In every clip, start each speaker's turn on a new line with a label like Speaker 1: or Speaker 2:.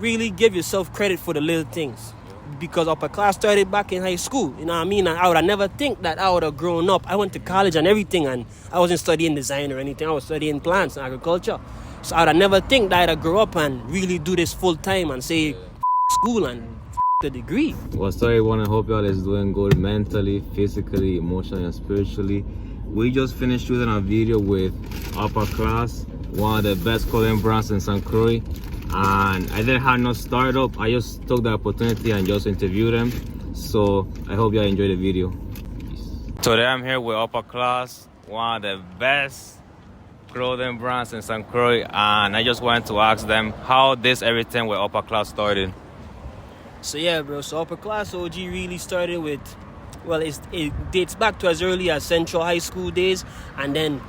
Speaker 1: really give yourself credit for the little things. Because upper class started back in high school, you know what I mean? And I would have never think that I would have grown up. I went to college and everything, and I wasn't studying design or anything. I was studying plants and agriculture. So I would have never think that I'd grow up and really do this full time and say school and the degree.
Speaker 2: Well, sorry, I hope y'all is doing good mentally, physically, emotionally, and spiritually. We just finished shooting a video with Upper Class, one of the best clothing brands in St. Croix. And I didn't have no startup. I just took the opportunity and just interviewed them. So I hope y'all enjoy the video. Today I'm here with Upper Class, one of the best clothing brands in St. Croix, and I just wanted to ask them how this everything with Upper Class started.
Speaker 1: So yeah, bro. So Upper Class OG really started with, well, it dates back to as early as Central High School days, and then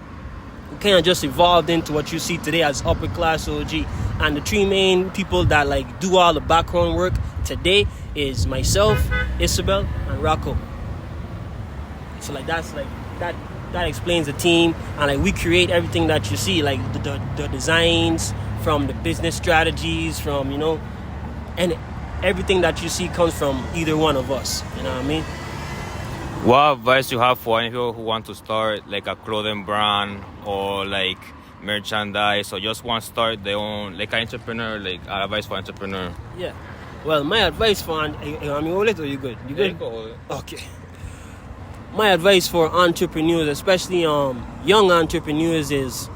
Speaker 1: it kind of just evolved into what you see today as Upper Class OG. And the three main people that like do all the background work today is myself, Isabel, and Rocco. So like that's like that explains the team, and like we create everything that you see, like the designs, from the business strategies, from and everything that you see comes from either one of us. You know what I mean?
Speaker 2: What advice you have for any people who want to start like a clothing brand or like merchandise, or just want to start their own, like an entrepreneur, like advice for entrepreneur?
Speaker 1: Yeah. Well, my advice for hold it or you good? You good? Okay. My advice for entrepreneurs, especially young entrepreneurs, is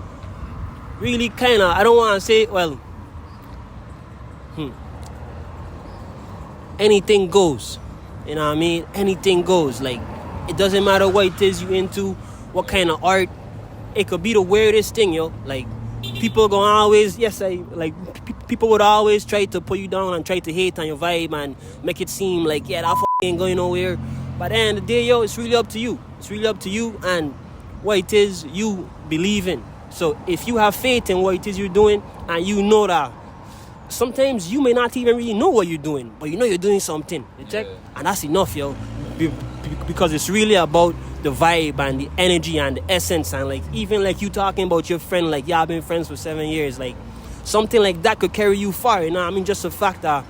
Speaker 1: really kind of, I don't want to say, well, anything goes. You know what I mean? Anything goes. Like, it doesn't matter what it is you into, what kind of art. It could be the weirdest thing, yo. Like, people gonna always, people would always try to put you down and try to hate on your vibe and make it seem like, yeah, that ain't going nowhere. But at the end of the day, yo, it's really up to you. It's really up to you and what it is you believe in. So if you have faith in what it is you're doing, and you know that sometimes you may not even really know what you're doing, but you know you're doing something. You check? And that's enough, yo. Because it's really about the vibe and the energy and the essence, and like even like you talking about your friend, like y'all been friends for 7 years, like something like that could carry you far, you know what I mean? Just the fact that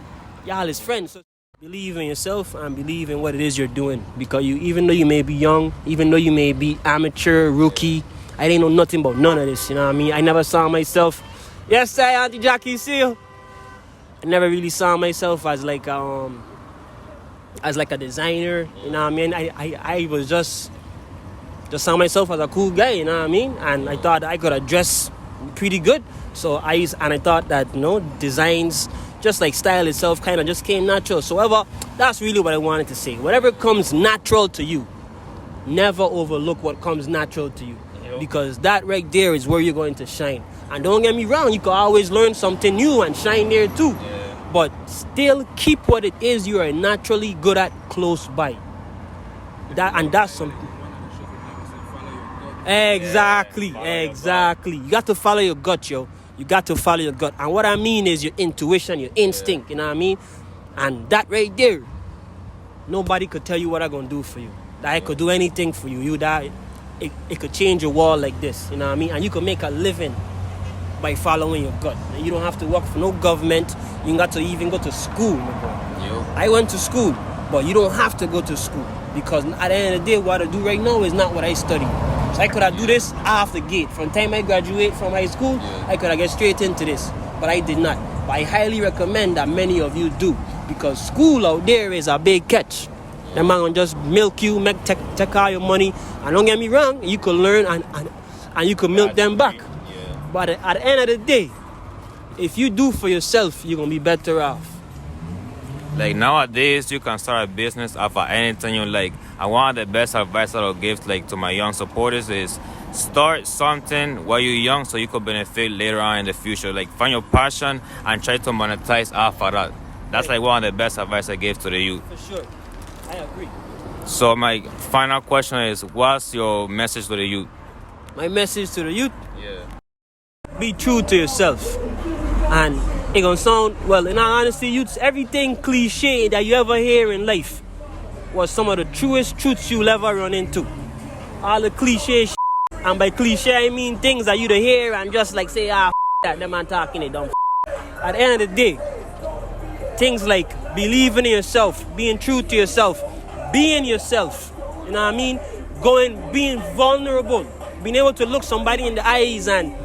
Speaker 1: y'all is friends. So believe in yourself and believe in what it is you're doing, because even though you may be young, even though you may be amateur, rookie, I didn't know nothing about none of this, you know what I mean? I never saw myself, yes sir, Auntie Jackie Seal, I never really saw myself as like a designer, you know what I mean? I was just saw myself as a cool guy, you know what I mean? And I thought I could dress pretty good. So I thought that, designs, just like style itself, kind of just came natural. So however, that's really what I wanted to say. Whatever comes natural to you, never overlook what comes natural to you. Because that right there is where you're going to shine. And don't get me wrong, you can always learn something new and shine there too. But still keep what it is you are naturally good at close by. That's something. Exactly. You got to follow your gut, yo. You got to follow your gut. And what I mean is your intuition, your instinct, you know what I mean? And that right there, nobody could tell you what I'm going to do for you. That I could do anything for you. It could change your world like this, you know what I mean? And you could make a living by following your gut. And you don't have to work for no government. You got to even go to school, my boy. I went to school, but you don't have to go to school, because at the end of the day, what I do right now is not what I study. So I could have do this off the gate. From the time I graduate from high school, I could have get straight into this. But I did not. But I highly recommend that many of you do, because school out there is a big catch. Them man gonna just milk you, take all your money. And don't get me wrong, you could learn and you could milk them back. But at the end of the day, if you do for yourself, you're gonna be better off.
Speaker 2: Like nowadays, you can start a business off of anything you like. And one of the best advice that I'll give like to my young supporters is start something while you're young, so you could benefit later on in the future. Like find your passion and try to monetize off of that. That's like one of the best advice I gave to the youth.
Speaker 1: For sure, I agree.
Speaker 2: So my final question is, what's your message to the youth?
Speaker 1: My message to the youth? Be true to yourself. And it gonna sound, well, in all honesty, youths, everything cliche that you ever hear in life was some of the truest truths you'll ever run into. All the cliche shit. And by cliche, I mean things that you to hear and just like say, that them man talking it dumb. At the end of the day, Things like believing in yourself, being true to yourself, being yourself. You know what I mean? Being vulnerable, being able to look somebody in the eyes and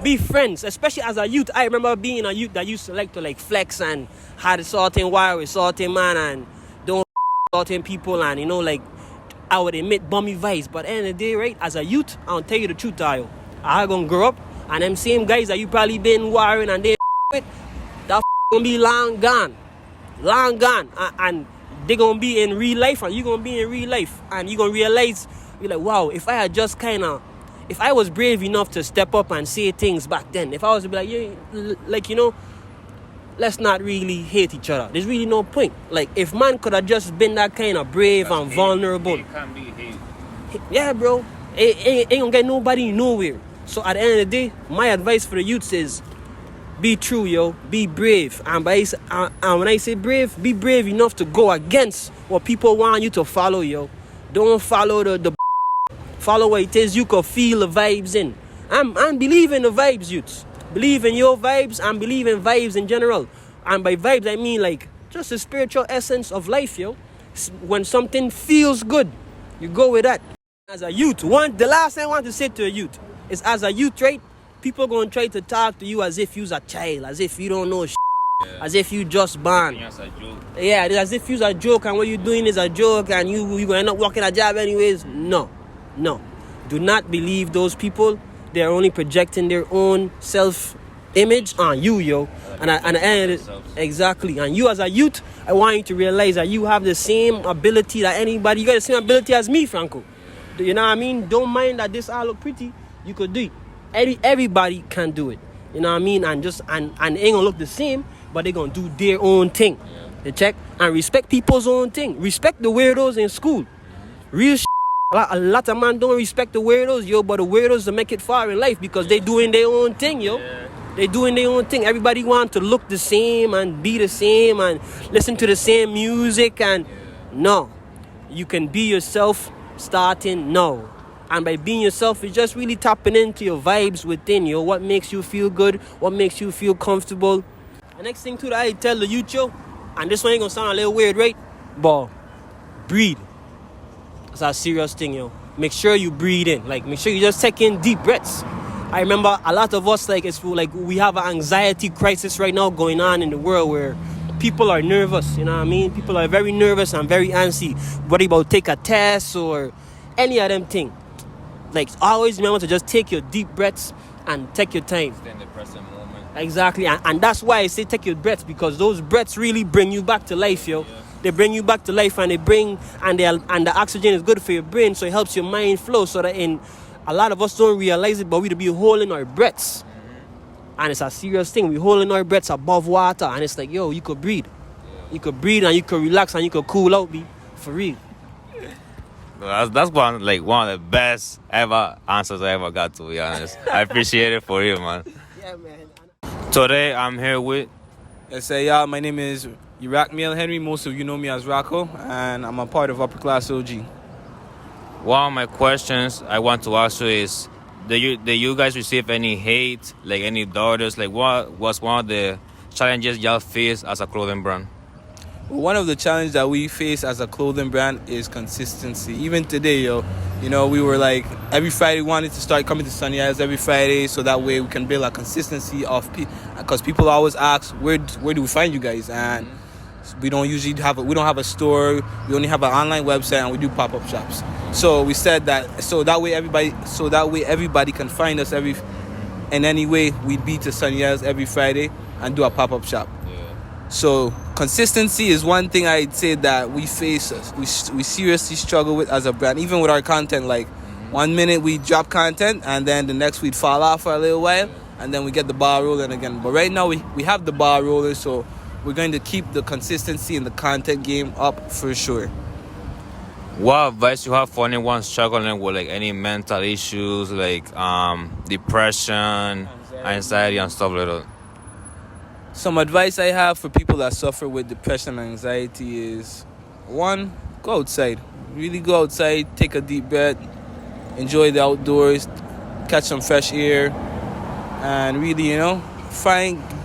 Speaker 1: be friends, especially as a youth. I remember being a youth that used to like flex and had a certain wire with certain man and don't certain people, and like I would admit bummy vibes. But at the end of the day, right, as a youth, I'll tell you the truth, Tayo. I gonna grow up and them same guys that you probably been wiring and they with, that gonna be long gone. And they gonna be in real life and you gonna be in real life, and you gonna realize, you're like, wow, if I was brave enough to step up and say things back then, if I was to be like, yeah, let's not really hate each other. There's really no point. Like, if man could have just been that kind of brave and vulnerable.
Speaker 2: It can't be hate.
Speaker 1: Yeah, bro. Ain't gonna get nobody nowhere. So at the end of the day, my advice for the youths is be true, yo. Be brave. And when I say brave, be brave enough to go against what people want you to follow, yo. Don't follow the follow what it is you could feel the vibes in. And believe in the vibes, youths. Believe in your vibes and believe in vibes in general. And by vibes, I mean like just the spiritual essence of life, yo. When something feels good, you go with that. As a youth, the last thing I want to say to a youth is, as a youth, right, people gonna try to talk to you as if you's a child, as if you don't know as if you just born. Yeah, as if you's a joke and what you're doing is a joke and you gonna end up working a job anyways. No. Do not believe those people. They're only projecting their own self-image on you, yo. Exactly. And you as a youth, I want you to realize that you have the same ability that anybody. You got the same ability as me, Franco. You know what I mean? Don't mind that this all look pretty. You could do it. Everybody can do it. You know what I mean? And it ain't gonna look the same, but they gonna do their own thing. You check? And respect people's own thing. Respect the weirdos in school. Real A lot of man don't respect the weirdos, yo, but the weirdos to make it far in life because they doing their own thing, yo. Yeah. They doing their own thing. Everybody want to look the same and be the same and listen to the same music, and no. You can be yourself starting now. And by being yourself, it's just really tapping into your vibes within, yo. What makes you feel good, what makes you feel comfortable. The next thing too that I tell the youth, yo, and this one ain't gonna sound a little weird, right? But breathe. It's a serious thing, yo. Make sure you breathe in. Like, make sure you just take in deep breaths. I remember a lot of us, like, we have an anxiety crisis right now going on in the world where people are nervous, you know what I mean? People are very nervous and very antsy. Whether about take a test or any of them thing. Like, always remember to just take your deep breaths and take your time.
Speaker 2: Stay in the present moment.
Speaker 1: Exactly. And that's why I say take your breaths, because those breaths really bring you back to life, yo. Yeah. They bring you back to life, and the oxygen is good for your brain, so it helps your mind flow. So that a lot of us don't realize it, but we be holding our breaths, and it's a serious thing. We holding our breaths above water, and it's like, yo, you could breathe, you could breathe, and you could relax, and you could cool out, be for real.
Speaker 2: That's one of the best ever answers I ever got, to be honest. I appreciate it for you, man.
Speaker 1: Yeah, man.
Speaker 2: Today I'm here with.
Speaker 3: Yes, y'all. My name is Irakmiel Henry. Most of you know me as Rocco, and I'm a part of Upper Class OG.
Speaker 2: One of my questions I want to ask you is, did you guys receive any hate, like any daughters? Like, what was one of the challenges y'all faced as a clothing brand?
Speaker 3: One of the challenges that we face as a clothing brand is consistency. Even today, yo, we were like, every Friday we wanted to start coming to Sunny Isles every Friday, so that way we can build a consistency of because people always ask, where do we find you guys? And we don't usually have a store. We only have an online website, and we do pop-up shops. So we said that so that way everybody can find us in any way. We'd be to Sunny Isles every Friday and do a pop-up shop. So consistency is one thing I'd say that we face. We seriously struggle with as a brand, even with our content. Like, 1 minute we drop content, and then the next we'd fall off for a little while, and then we get the ball rolling again. But right now we have the ball rolling, so we're going to keep the consistency in the content game up for sure.
Speaker 2: What advice you have for anyone struggling with like any mental issues, like depression, anxiety and stuff like that?
Speaker 3: Some advice I have for people that suffer with depression and anxiety is, 1, go outside. Really go outside, take a deep breath, enjoy the outdoors, catch some fresh air, and really,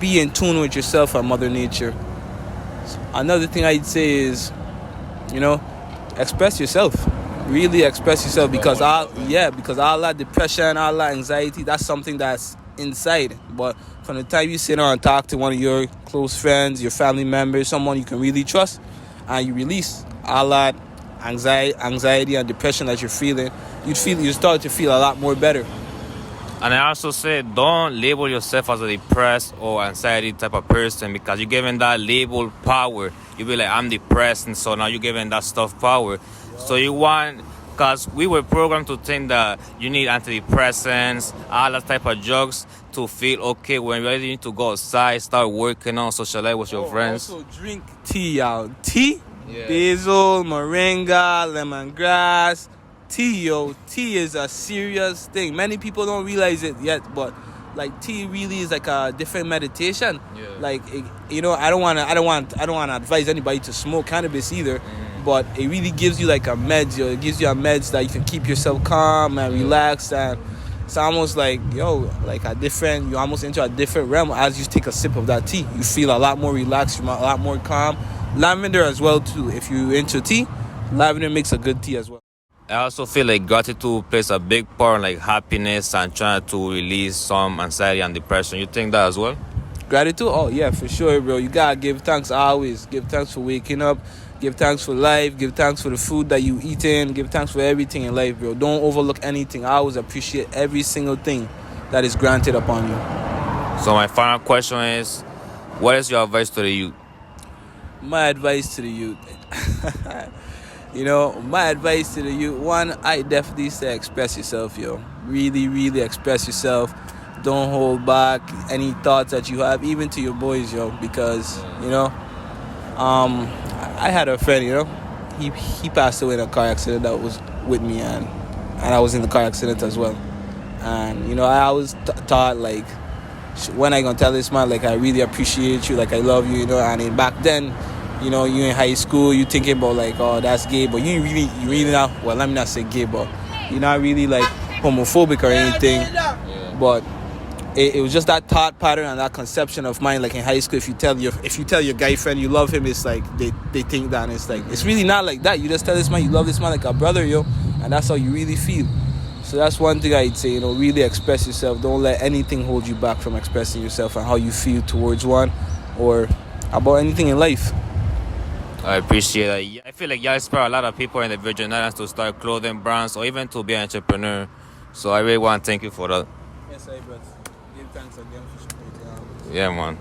Speaker 3: be in tune with yourself and Mother Nature. Another thing I'd say is, express yourself. Really express yourself, because because all that depression, all that anxiety, that's something that's inside. But from the time you sit down and talk to one of your close friends, your family members, someone you can really trust, and you release all that anxiety and depression that you're feeling, you start to feel a lot more better.
Speaker 2: And I also say, don't label yourself as a depressed or anxiety type of person, because you're giving that label power. You be like, I'm depressed, and so now you're giving that stuff power. So you want, because we were programmed to think that you need antidepressants, all that type of drugs to feel okay when you're ready to go outside, start working on, socialize with your friends.
Speaker 3: Also drink tea, y'all. Tea, basil, moringa, lemongrass. Tea, yo. Tea is a serious thing. Many people don't realize it yet, but like tea really is like a different meditation.
Speaker 2: Yeah.
Speaker 3: Like I don't want to advise anybody to smoke cannabis either, but it really gives you like a meds. It gives you a meds that you can keep yourself calm and relaxed, and it's almost like you're almost into a different realm as you take a sip of that tea. You feel a lot more relaxed, a lot more calm. Lavender as well too. If you're into tea, lavender makes a good tea as well.
Speaker 2: I also feel like gratitude plays a big part in like happiness and trying to release some anxiety and depression. You think that as well?
Speaker 3: Gratitude? Oh yeah, for sure, bro. You gotta give thanks always. Give thanks for waking up. Give thanks for life. Give thanks for the food that you eating. Give thanks for everything in life, bro. Don't overlook anything. I always appreciate every single thing that is granted upon you.
Speaker 2: So my final question is, what is your advice to the youth?
Speaker 3: My advice to the youth. My advice to the youth, one, I definitely say express yourself, yo. Really, really express yourself. Don't hold back any thoughts that you have, even to your boys, yo. Because, I had a friend, he passed away in a car accident that was with me, and I was in the car accident as well. And, I always thought, like, when I gonna tell this man, like, I really appreciate you, like, I love you, and back then, you in high school, you thinking about like, oh, that's gay, but you really not, well, let me not say gay, but you're not really like homophobic or anything. But it was just that thought pattern and that conception of mine, like in high school, if you tell your guy friend you love him, it's like they think that, and it's like, it's really not like that. You just tell this man you love this man like a brother, yo, and that's how you really feel. So that's one thing I'd say, really express yourself. Don't let anything hold you back from expressing yourself and how you feel towards one or about anything in life.
Speaker 2: I appreciate that. I feel like y'all inspire a lot of people in the Virgin Islands to start clothing brands or even to be an entrepreneur. So I really want to thank you for that.
Speaker 3: Yes, I bet. Give thanks again for supporting.
Speaker 2: Yeah, man.